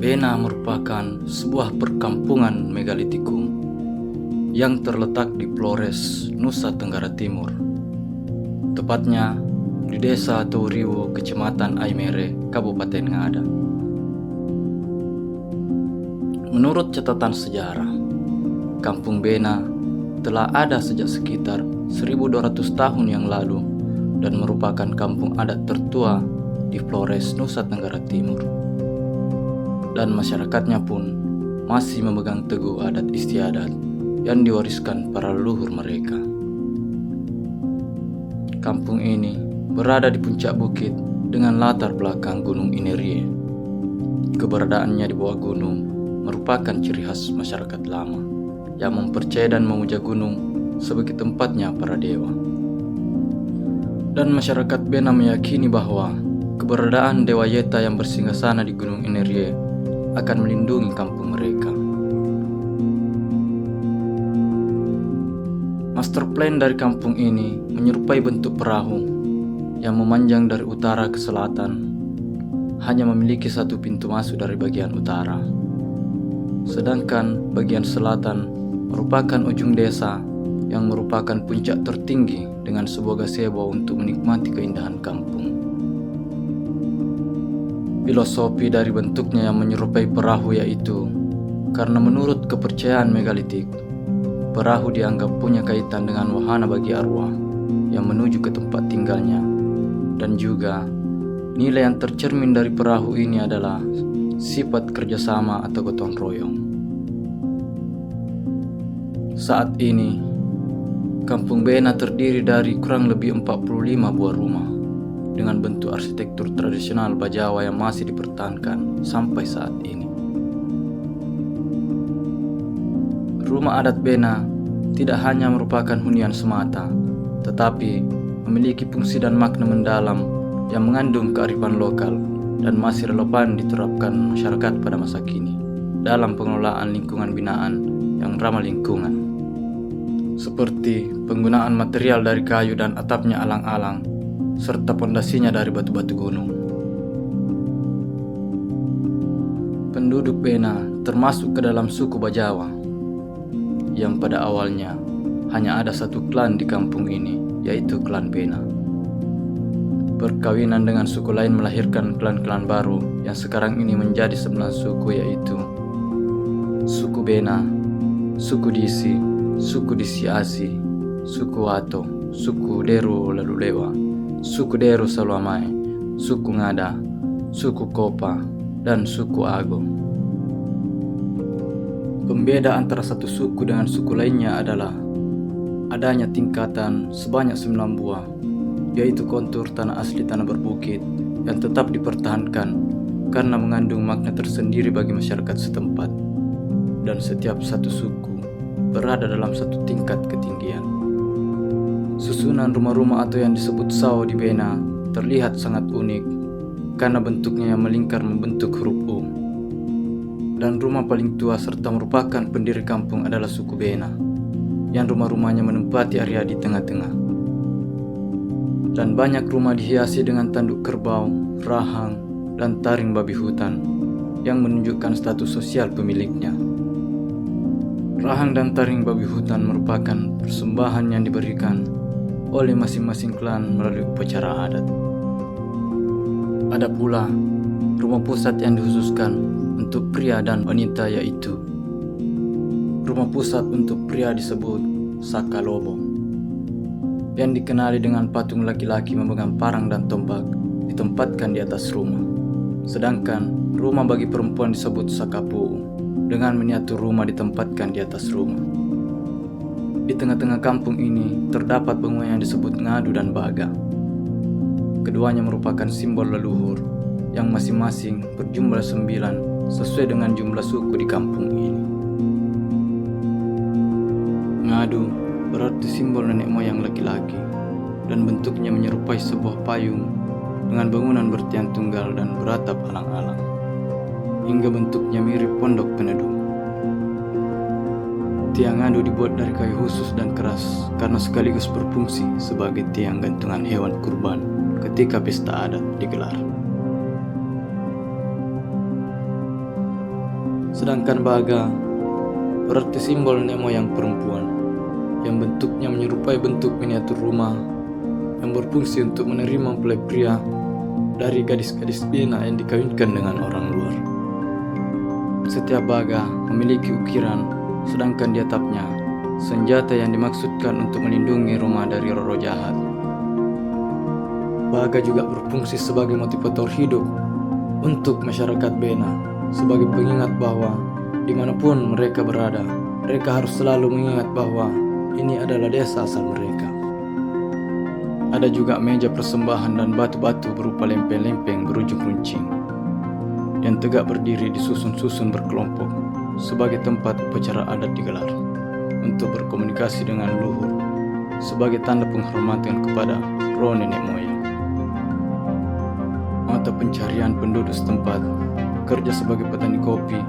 Bena merupakan sebuah perkampungan megalitikum yang terletak di Flores, Nusa Tenggara Timur. Tepatnya di Desa Tauriwu, Kecamatan Aimere, Kabupaten Ngada. Menurut catatan sejarah, Kampung Bena telah ada sejak sekitar 1200 tahun yang lalu dan merupakan kampung adat tertua di Flores, Nusa Tenggara Timur. Dan masyarakatnya pun masih memegang teguh adat istiadat yang diwariskan para leluhur mereka. Kampung ini berada di puncak bukit dengan latar belakang Gunung Inerie. Keberadaannya di bawah gunung merupakan ciri khas masyarakat lama yang mempercayai dan memuja gunung sebagai tempatnya para dewa. Dan masyarakat Bena meyakini bahwa keberadaan Dewa Yeta yang bersinggasana di Gunung Inerie akan melindungi kampung mereka. Master plan dari kampung ini menyerupai bentuk perahu yang memanjang dari utara ke selatan, hanya memiliki satu pintu masuk dari bagian utara. Sedangkan bagian selatan merupakan ujung desa yang merupakan puncak tertinggi dengan sebuah gazebo untuk menikmati keindahan kampung. Filosofi dari bentuknya yang menyerupai perahu yaitu karena menurut kepercayaan megalitik, perahu dianggap punya kaitan dengan wahana bagi arwah yang menuju ke tempat tinggalnya, dan juga nilai yang tercermin dari perahu ini adalah sifat kerjasama atau gotong royong. Saat ini, Kampung Bena terdiri dari kurang lebih 45 buah rumah dengan bentuk arsitektur tradisional Bajawa yang masih dipertahankan sampai saat ini. Rumah adat Bena tidak hanya merupakan hunian semata, tetapi memiliki fungsi dan makna mendalam yang mengandung kearifan lokal dan masih relevan diterapkan masyarakat pada masa kini dalam pengelolaan lingkungan binaan yang ramah lingkungan, seperti penggunaan material dari kayu dan atapnya alang-alang serta pondasinya dari batu-batu gunung. Penduduk Bena termasuk ke dalam suku Bajawa yang pada awalnya hanya ada satu klan di kampung ini, yaitu klan Bena. Perkawinan dengan suku lain melahirkan klan-klan baru yang sekarang ini menjadi 9 suku, yaitu suku Bena, suku Disi, suku Disiasi, suku Wato, suku Deru Lalulewa, suku Deru Saluamai, suku Ngada, suku Kopa, dan suku Ago. Pembeda antara satu suku dengan suku lainnya adalah adanya tingkatan sebanyak 9 buah, yaitu kontur tanah asli tanah berbukit yang tetap dipertahankan karena mengandung makna tersendiri bagi masyarakat setempat, dan setiap satu suku berada dalam satu tingkat ketinggian. Susunan rumah-rumah atau yang disebut sao di Bena terlihat sangat unik karena bentuknya yang melingkar membentuk huruf U. Dan rumah paling tua serta merupakan pendiri kampung adalah suku Bena, yang rumah-rumahnya menempati area di tengah-tengah. Dan banyak rumah dihiasi dengan tanduk kerbau, rahang, dan taring babi hutan yang menunjukkan status sosial pemiliknya. Rahang dan taring babi hutan merupakan persembahan yang diberikan oleh masing-masing klan melalui upacara adat. Ada pula rumah pusat yang dikhususkan untuk pria dan wanita, yaitu rumah pusat untuk pria disebut Sakalobo, yang dikenali dengan patung laki-laki memegang parang dan tombak ditempatkan di atas rumah. Sedangkan rumah bagi perempuan disebut Sakapu dengan miniatur rumah ditempatkan di atas rumah. Di tengah-tengah kampung ini terdapat bangunan yang disebut Ngadu dan Baga. Keduanya merupakan simbol leluhur yang masing-masing berjumlah 9 sesuai dengan jumlah suku di kampung ini. Ngadu berarti simbol nenek moyang laki-laki dan bentuknya menyerupai sebuah payung dengan bangunan bertiang tunggal dan beratap alang-alang, hingga bentuknya mirip pondok peneduh. Tiang ngadu dibuat dari kayu khusus dan keras karena sekaligus berfungsi sebagai tiang gantungan hewan kurban ketika pesta adat digelar. Sedangkan baga berarti simbol nenek moyang perempuan yang bentuknya menyerupai bentuk miniatur rumah yang berfungsi untuk menerima mempelai pria dari gadis-gadis bina yang dikawinkan dengan orang luar. Setiap baga memiliki ukiran, sedangkan di atapnya senjata yang dimaksudkan untuk melindungi rumah dari roh jahat. Baga juga berfungsi sebagai motivator hidup untuk masyarakat bena, sebagai pengingat bahwa dimanapun mereka berada, mereka harus selalu mengingat bahwa ini adalah desa asal mereka. Ada juga meja persembahan dan batu-batu berupa lempeng-lempeng berujung runcing yang tegak berdiri disusun-susun berkelompok sebagai tempat upacara adat digelar untuk berkomunikasi dengan leluhur sebagai tanda penghormatan kepada roh nenek moyang. Mata pencarian penduduk setempat bekerja sebagai petani kopi,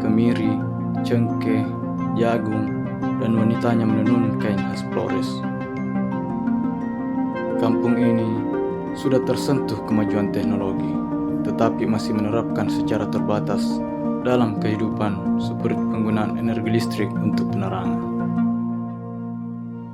kemiri, cengkeh, jagung, dan wanitanya menenun kain khas Flores. Kampung ini sudah tersentuh kemajuan teknologi, tetapi masih menerapkan secara terbatas dalam kehidupan seperti penggunaan energi listrik untuk penerangan.